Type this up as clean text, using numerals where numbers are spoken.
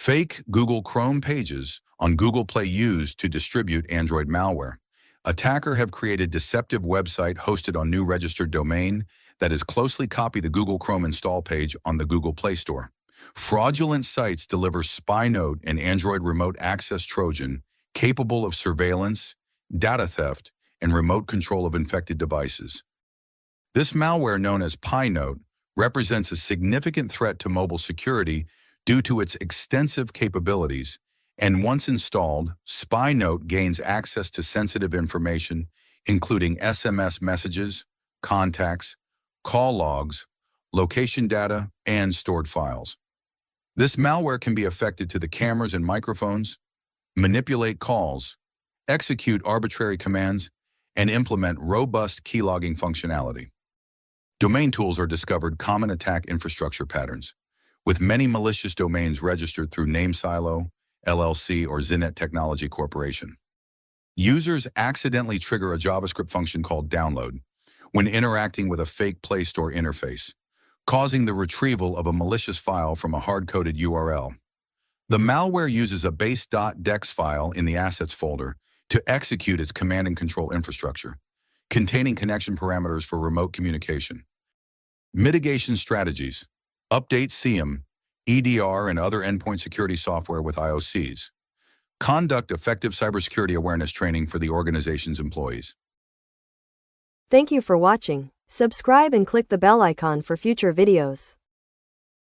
Fake Google Chrome pages on Google Play used to distribute Android malware. Attackers have created deceptive website hosted on new registered domain that is closely copy the Google Chrome install page on the Google Play Store. Fraudulent sites deliver SpyNote and Android remote access trojan capable of surveillance, data theft, and remote control of infected devices. This malware, known as pyNote, represents a significant threat to mobile security due to its extensive capabilities, and once installed, SpyNote gains access to sensitive information, including SMS messages, contacts, call logs, location data, and stored files. This malware can be affected to the cameras and microphones, manipulate calls, execute arbitrary commands, and implement robust keylogging functionality. Domain tools are discovered common attack infrastructure patterns, with many malicious domains registered through NameSilo, LLC, or Zinet Technology Corporation. Users accidentally trigger a JavaScript function called download when interacting with a fake Play Store interface, causing the retrieval of a malicious file from a hard-coded URL. The malware uses a base.dex file in the assets folder to execute its command and control infrastructure, containing connection parameters for remote communication. Mitigation strategies: update SIEM, EDR, and other endpoint security software with IOCs. Conduct effective cybersecurity awareness training for the organization's employees. Thank you for watching. Subscribe and click the bell icon for future videos.